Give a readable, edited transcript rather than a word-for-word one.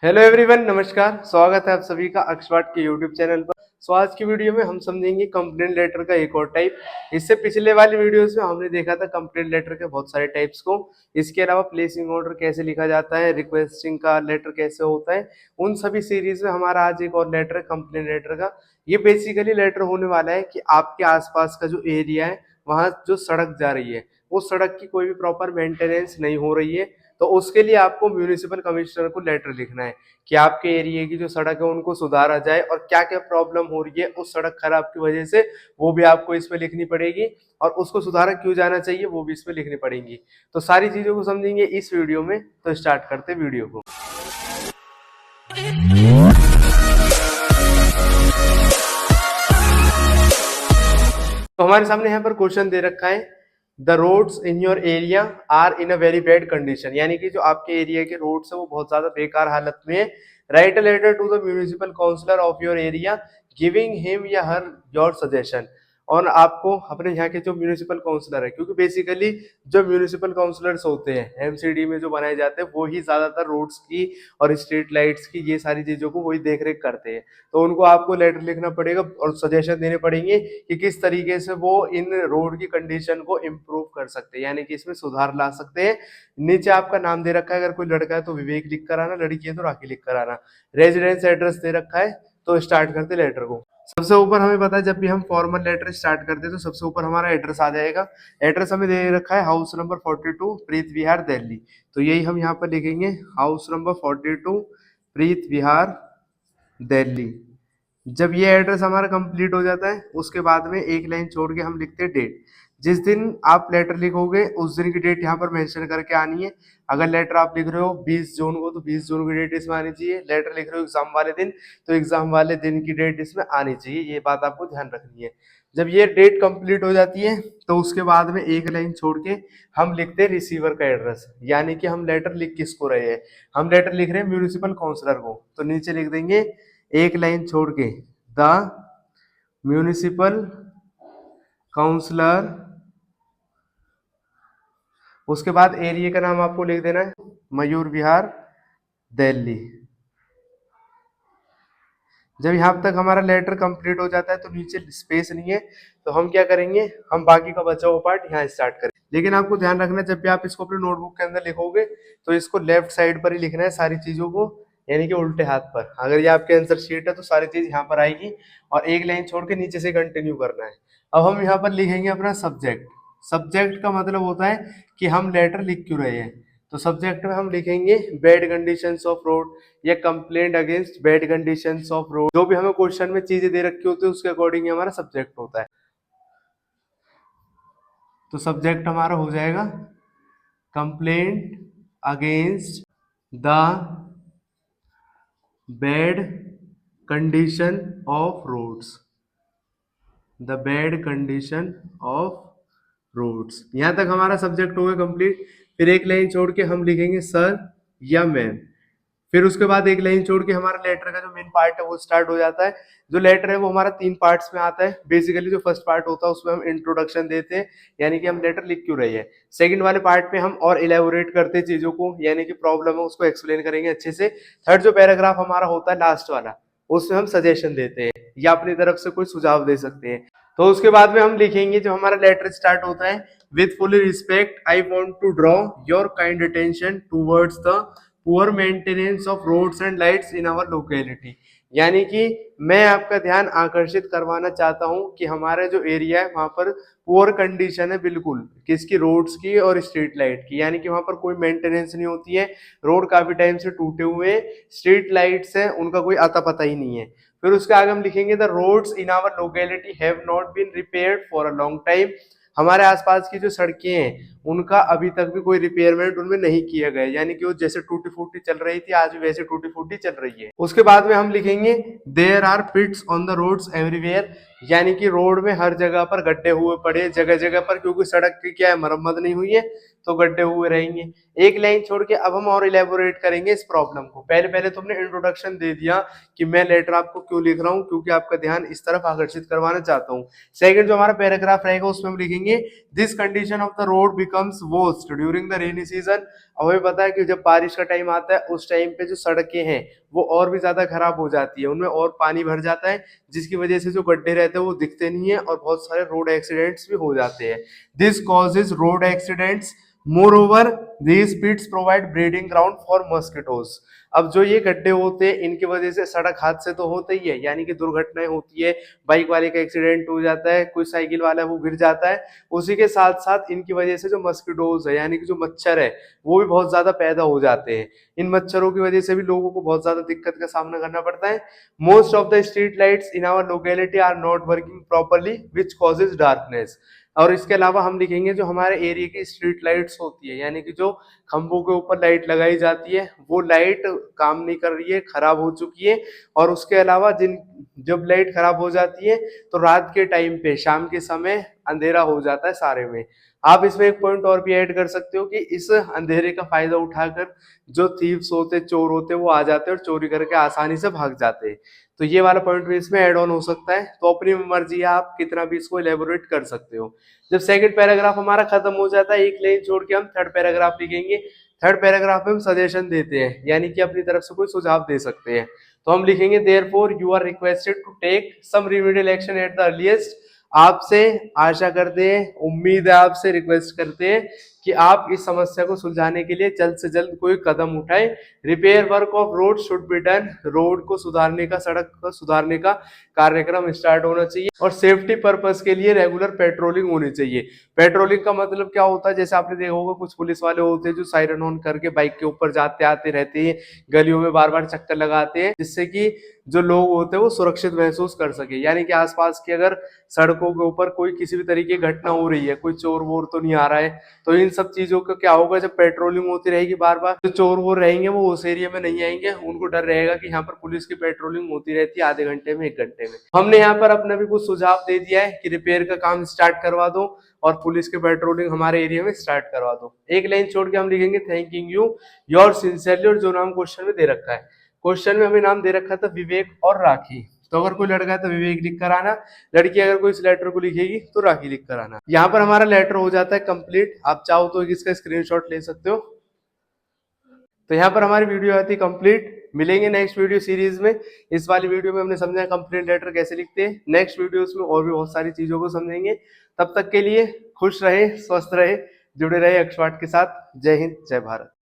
Hello everyone, नमस्कार। स्वागत है आप सभी का अक्षवाट के यूट्यूब चैनल पर। आज की वीडियो में हम समझेंगे कंप्लेंट लेटर का एक और टाइप। इससे पिछले वाली वीडियोस में हमने देखा था कंप्लेंट लेटर के बहुत सारे टाइप्स को। इसके अलावा प्लेसिंग ऑर्डर कैसे लिखा जाता है, रिक्वेस्टिंग का लेटर कैसे होता है, उन सभी सीरीज में हमारा आज एक और लेटर है कंप्लेंट लेटर का। ये बेसिकली लेटर होने वाला है कि आपके आसपास का जो एरिया है वहाँ जो सड़क जा रही है उस सड़क की कोई भी प्रॉपर मेंटेनेंस नहीं हो रही है, तो उसके लिए आपको म्यूनिसिपल कमिश्नर को लेटर लिखना है कि आपके एरिया की जो सड़क है उनको सुधारा जाए और क्या क्या प्रॉब्लम हो रही है उस सड़क खराब की वजह से, वो भी आपको इसमें लिखनी पड़ेगी और उसको सुधारा क्यों जाना चाहिए वो भी इसमें लिखनी पड़ेगी। तो सारी चीजों को समझेंगे इस वीडियो में। तो स्टार्ट करते वीडियो को। तो हमारे सामने यहाँ पर क्वेश्चन दे रखा है, the roads in your area are in a very bad condition, यानी कि जो आपके एरिया के रोड्स है वो बहुत ज्यादा बेकार हालत में है। Write a letter to the municipal councillor of your area giving him या हर योर सजेशन। और आपको अपने यहाँ के जो म्यूनिसिपल काउंसलर है, क्योंकि बेसिकली जो म्यूनिसिपल काउंसलर्स होते हैं एमसीडी में जो बनाए जाते हैं वो ही ज्यादातर रोड्स की और स्ट्रीट लाइट्स की ये सारी चीजों को वही देख रेख करते हैं। तो उनको आपको लेटर लिखना पड़ेगा और सजेशन देने पड़ेंगे कि किस तरीके से वो इन रोड की कंडीशन को इम्प्रूव कर सकते हैं, यानी कि इसमें सुधार ला सकते हैं। नीचे आपका नाम दे रखा है, अगर कोई लड़का है तो विवेक लिख कर आना, लड़की है तो राखी लिख कर आना। रेजिडेंस एड्रेस दे रखा है। तो स्टार्ट करते लेटर को। सबसे ऊपर हमें पता है जब भी हम फॉर्मल लेटर स्टार्ट करते हैं तो सबसे ऊपर हमारा एड्रेस आ जाएगा। एड्रेस हमें दे रखा है हाउस नंबर 42 प्रीत विहार दिल्ली। तो यही हम यहाँ पर लिखेंगे, हाउस नंबर 42 प्रीत विहार दिल्ली। जब ये एड्रेस हमारा कंप्लीट हो जाता है उसके बाद में एक लाइन छोड़ के हम लिखते हैं डेट। जिस दिन आप लेटर लिखोगे उस दिन की डेट यहाँ पर मेंशन करके आनी है। अगर लेटर आप लिख रहे हो 20 जून को तो 20 जून की डेट इसमें आनी चाहिए। लेटर लिख रहे हो एग्जाम वाले दिन तो एग्जाम वाले दिन की डेट इसमें आनी चाहिए। ये बात आपको ध्यान रखनी है। जब ये डेट कंप्लीट हो जाती है तो उसके बाद में एक लाइन छोड़ के हम लिखते हैं रिसीवर का एड्रेस, यानी कि हम लेटर लिख किसको रहे हैं, हम लेटर लिख रहे हैं म्यूनिसिपल काउंसलर को। तो नीचे लिख देंगे एक लाइन छोड़ के द म्यूनिसिपल काउंसलर, उसके बाद एरिया का नाम आपको लिख देना है मयूर विहार दिल्ली। जब यहाँ तक हमारा लेटर कंप्लीट हो जाता है तो नीचे स्पेस नहीं है, तो हम क्या करेंगे, हम बाकी का बचा हुआ पार्ट यहाँ स्टार्ट करें। लेकिन आपको ध्यान रखना है जब भी आप इसको अपने नोटबुक के अंदर लिखोगे तो इसको लेफ्ट साइड पर ही लिखना है सारी चीजों को, यानी कि उल्टे हाथ पर। अगर ये आपके आंसर शीट है तो सारी चीज यहाँ पर आएगी और एक लाइन छोड़ के नीचे से कंटिन्यू करना है। अब हम यहाँ पर लिखेंगे अपना सब्जेक्ट। सब्जेक्ट का मतलब होता है कि हम लेटर लिख क्यों रहे हैं। तो सब्जेक्ट में हम लिखेंगे बैड कंडीशंस ऑफ रोड या complaint against bad conditions of road. जो भी हमें क्वेश्चन में चीजें दे रखी होती है उसके अकॉर्डिंग हमारा सब्जेक्ट होता है। तो सब्जेक्ट हमारा हो जाएगा complaint against the bad condition of roads, the bad condition of roads. यहां तक हमारा सब्जेक्ट हो गया कंप्लीट। फिर एक लाइन छोड़ के हम लिखेंगे सर या मैम। फिर उसके बाद एक लाइन छोड़ के हमारा लेटर का जो मेन पार्ट है वो स्टार्ट हो जाता है। जो लेटर है वो हमारा 3 पार्ट्स में आता है। बेसिकली जो फर्स्ट पार्ट होता है उसमें हम इंट्रोडक्शन देते हैं, यानी कि हम लेटर लिख क्यों रहे हैं। सेकंड वाले पार्ट में हम और इलेबोरेट करते हैं चीजों को, यानी कि प्रॉब्लम है उसको एक्सप्लेन करेंगे अच्छे से। थर्ड जो पैराग्राफ हमारा होता है लास्ट वाला, उसमें हम सजेशन देते हैं या अपनी तरफ से कोई सुझाव दे सकते हैं। तो उसके बाद में हम लिखेंगे, जब हमारा लेटर स्टार्ट होता है, with full respect I want to draw your kind attention towards the poor maintenance of roads and lights in our locality, यानी कि मैं आपका ध्यान आकर्षित करवाना चाहता हूं कि हमारा जो एरिया है वहां पर पुअर कंडीशन है बिल्कुल, किसकी, रोड्स की और स्ट्रीट लाइट की, यानी कि वहां पर कोई मेंटेनेंस नहीं होती है। रोड काफी टाइम से टूटे हुए हैं, स्ट्रीट लाइट्स हैं उनका कोई आता पता ही नहीं है। फिर उसके आगे हम लिखेंगे the roads in our locality have not been repaired for a long time, हमारे आसपास की जो सड़कें हैं उनका अभी तक भी कोई रिपेयरमेंट उनमें नहीं किया गया, यानी कि वो जैसे टूटी फूटी चल रही थी आज भी वैसे टूटी फूटी चल रही है। उसके बाद में हम लिखेंगे there are pits on the roads everywhere, यानी कि रोड में हर जगह पर गड्ढे हुए पड़े जगह जगह पर, क्योंकि सड़क की क्या है, मरम्मत नहीं हुई है तो गड्ढे हुए रहेंगे। एक लाइन छोड़ के अब हम और इलेबोरेट करेंगे इस प्रॉब्लम को। पहले पहले तुमने इंट्रोडक्शन दे दिया कि मैं लेटर आपको क्यों लिख रहा हूँ, क्योंकि आपका ध्यान इस तरफ आकर्षित करवाना चाहता हूँ। सेकंड जो हमारा पैराग्राफ रहेगा उसमें हम लिखेंगे this condition of the road become becomes worst during the rainy season. हमें पता है कि जब बारिश का टाइम आता है उस टाइम पे जो सड़कें हैं वो और भी ज्यादा खराब हो जाती है, उनमें और पानी भर जाता है, जिसकी वजह से जो गड्ढे रहते हैं वो दिखते नहीं है और बहुत सारे रोड एक्सीडेंट्स भी हो जाते हैं। This causes road accidents. More over these pits provide breeding ground for mosquitoes। अब जो ये गड्ढे होते हैं इनकी वजह से सड़क हादसे तो होते ही है, यानी कि दुर्घटनाएं होती है, बाइक वाले का एक्सीडेंट हो जाता है, कोई साइकिल वाला वो गिर जाता है। उसी के साथ साथ इनकी वजह से जो मस्किटोज है यानी कि जो मच्छर है वो भी बहुत ज्यादा पैदा हो जाते हैं। इन मच्छरों की वजह से भी लोगों को बहुत ज्यादा दिक्कत का सामना करना पड़ता है। Most of the street lights in our locality are not working properly which causes darkness. और इसके अलावा हम लिखेंगे जो हमारे एरिया की स्ट्रीट लाइट्स होती है, यानी कि जो खंभों के ऊपर लाइट लगाई जाती है वो लाइट काम नहीं कर रही है, खराब हो चुकी है। और उसके अलावा जब लाइट खराब हो जाती है तो रात के टाइम पे, शाम के समय अंधेरा हो जाता है सारे में। आप इसमें एक पॉइंट और भी ऐड कर सकते हो कि इस अंधेरे का फायदा उठाकर जो थीव्स होते, चोर होते, वो आ जाते हैं और चोरी करके आसानी से भाग जाते हैं। तो ये वाला पॉइंट भी इसमें ऐड ऑन हो सकता है। तो अपनी मर्जी है, आप कितना भी इसको एलेबोरेट कर सकते हो। जब सेकंड पैराग्राफ हमारा खत्म हो जाता है, एक लाइन छोड़ के हम थर्ड पैराग्राफ लिखेंगे। थर्ड पैराग्राफ में हम सजेशन देते हैं, यानी कि अपनी तरफ से कोई सुझाव दे सकते हैं। तो हम लिखेंगे therefore you are requested to take some remedial action at the earliest. आपसे आशा करते हैं, उम्मीद है आपसे, रिक्वेस्ट करते हैं कि आप इस समस्या को सुलझाने के लिए जल्द से जल्द कोई कदम उठाएं। Repair work of road should be done. Road को सुधारने का, सड़क को सुधारने का कार्यक्रम स्टार्ट होना चाहिए। और सेफ्टी पर्पस के लिए रेगुलर पेट्रोलिंग होनी चाहिए। पेट्रोलिंग का मतलब क्या होता है, जैसे आपने देखा होगा कुछ पुलिस वाले होते हैं जो सायरन ऑन करके बाइक के ऊपर जाते आते रहते हैं, गलियों में बार बार चक्कर लगाते हैं, जिससे कि जो लोग होते हैं वो सुरक्षित महसूस कर सके। यानी कि आसपास की अगर सड़कों के ऊपर कोई किसी भी तरीके की घटना हो रही है, कोई चोर वोर तो नहीं आ रहा है, तो इन सब चीजों का क्या होगा, जब पेट्रोलिंग होती रहेगी बार बार, जो चोर वोर रहेंगे वो उस एरिया में नहीं आएंगे। उनको डर रहेगा कि यहाँ पर पुलिस की पेट्रोलिंग होती रहती है आधे घंटे में, 1 घंटे में। हमने यहाँ पर अपना भी कुछ सुझाव दे दिया है कि रिपेयर का काम स्टार्ट करवा दो और पुलिस की पेट्रोलिंग हमारे एरिया में स्टार्ट करवा दो। एक लाइन छोड़ के हम लिखेंगे थैंकिंग यू योर सिंसियरली। और जो नाम क्वेश्चन में दे रखा है, क्वेश्चन में हमें नाम दे रखा था विवेक और राखी। तो अगर कोई लड़का है तो विवेक लिख कर आना, लड़की अगर कोई इस लेटर को लिखेगी तो राखी लिख कर आना। यहाँ पर हमारा लेटर हो जाता है कंप्लीट। आप चाहो तो इसका स्क्रीनशॉट ले सकते हो। तो यहाँ पर हमारी वीडियो आती है कंप्लीट। मिलेंगे नेक्स्ट वीडियो सीरीज में। इस वाली वीडियो में हमने समझा कंप्लेंट लेटर कैसे लिखते हैं। नेक्स्ट वीडियोस में और भी बहुत सारी चीजों को समझेंगे। तब तक के लिए खुश रहे, स्वस्थ रहे, जुड़े रहे एक्सपर्ट के साथ। जय हिंद, जय भारत।